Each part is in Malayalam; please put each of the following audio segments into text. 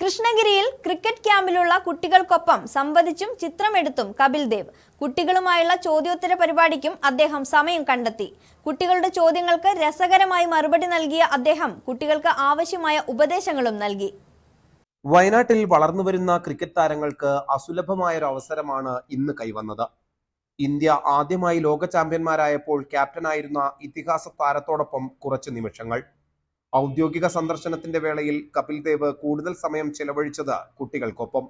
കൃഷ്ണഗിരിയിൽ ക്രിക്കറ്റ് ക്യാമ്പിലുള്ള കുട്ടികൾക്കൊപ്പം സംവദിച്ചും ചിത്രമെടുത്തും കപിൽ ദേവ്. കുട്ടികളുമായുള്ള ചോദ്യോത്തര പരിപാടിക്കും അദ്ദേഹം സമയം കണ്ടെത്തി. കുട്ടികളുടെ ചോദ്യങ്ങൾക്ക് രസകരമായി മറുപടി നൽകിയ അദ്ദേഹം കുട്ടികൾക്ക് ആവശ്യമായ ഉപദേശങ്ങളും നൽകി. വയനാട്ടിൽ വളർന്നുവരുന്ന ക്രിക്കറ്റ് താരങ്ങൾക്ക് അസുലഭമായൊരു അവസരമാണ് ഇന്ന് കൈവന്നത്. ഇന്ത്യ ആദ്യമായി ലോക ചാമ്പ്യന്മാരായപ്പോൾ ക്യാപ്റ്റനായിരുന്ന ഇതിഹാസ താരത്തോടൊപ്പം കുറച്ച് നിമിഷങ്ങൾ. ഔദ്യോഗിക സന്ദർശനത്തിന്റെ വേളയിൽ കപിൽ ദേവ് കൂടുതൽ സമയം ചെലവഴിച്ചത് കുട്ടികൾക്കൊപ്പം.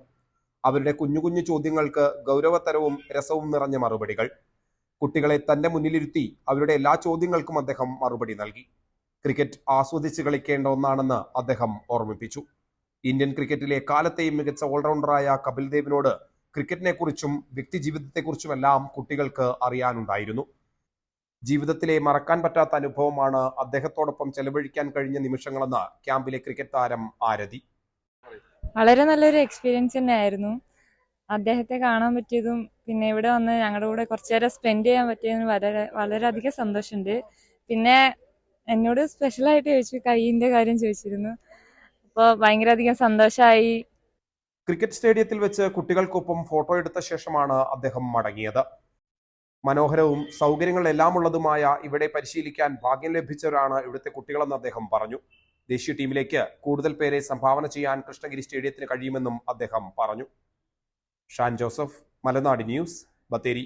അവരുടെ കുഞ്ഞു കുഞ്ഞു ചോദ്യങ്ങൾക്ക് ഗൗരവതരവും രസവും നിറഞ്ഞ മറുപടികൾ. കുട്ടികളെ തന്റെ മുന്നിലിരുത്തി അവരുടെ എല്ലാ ചോദ്യങ്ങൾക്കും അദ്ദേഹം മറുപടി നൽകി. ക്രിക്കറ്റ് ആസ്വദിച്ച് കളിക്കേണ്ട ഒന്നാണെന്ന് അദ്ദേഹം ഓർമ്മിപ്പിച്ചു. ഇന്ത്യൻ ക്രിക്കറ്റിലെ കാലത്തെയും മികച്ച ഓൾറൗണ്ടറായ കപിൽ ദേവിനോട് ക്രിക്കറ്റിനെ കുറിച്ചും വ്യക്തിജീവിതത്തെക്കുറിച്ചുമെല്ലാം കുട്ടികൾക്ക് അറിയാനുണ്ടായിരുന്നു. ജീവിതത്തിലെ മറക്കാൻ പറ്റാത്ത അനുഭവമാണ് അദ്ദേഹത്തോടൊപ്പം ചെലവഴിക്കാൻ കഴിഞ്ഞ നിമിഷങ്ങളെന്ന് ക്യാമ്പിലെ ക്രിക്കറ്റ് താരം ആരതി. വളരെ നല്ലൊരു എക്സ്പീരിയൻസ് തന്നെയായിരുന്നു. അദ്ദേഹത്തെ കാണാൻ പറ്റിയതും പിന്നെ ഇവിടെ വന്ന് ഞങ്ങളുടെ കൂടെ കുറച്ചു നേരം സ്പെൻഡ് ചെയ്യാൻ പറ്റിയതിന് വളരെയധികം സന്തോഷമുണ്ട്. പിന്നെ എന്നോട് സ്പെഷ്യലായിട്ട് ചോദിച്ചു, കൈയിന്റെ കാര്യം ചോദിച്ചിരുന്നു. അപ്പോൾ ഭയങ്കര അധികം സന്തോഷമായി. ക്രിക്കറ്റ് സ്റ്റേഡിയത്തിൽ വെച്ച് കുട്ടികൾക്കൊപ്പം ഫോട്ടോ എടുത്ത ശേഷമാണ് അദ്ദേഹം മടങ്ങിയത്. മനോഹരവും സൗകര്യങ്ങളെല്ലാം ഉള്ളതുമായ ഇവിടെ പരിശീലിക്കാൻ ഭാഗ്യം ലഭിച്ചവരാണ് ഇവിടുത്തെ കുട്ടികളെന്ന് അദ്ദേഹം പറഞ്ഞു. ദേശീയ ടീമിലേക്ക് കൂടുതൽ പേരെ സംഭാവന ചെയ്യാൻ കൃഷ്ണഗിരി സ്റ്റേഡിയത്തിന് കഴിയുമെന്നും അദ്ദേഹം പറഞ്ഞു. ഷാൻ ജോസഫ്, മലനാട് ന്യൂസ്, ബത്തേരി.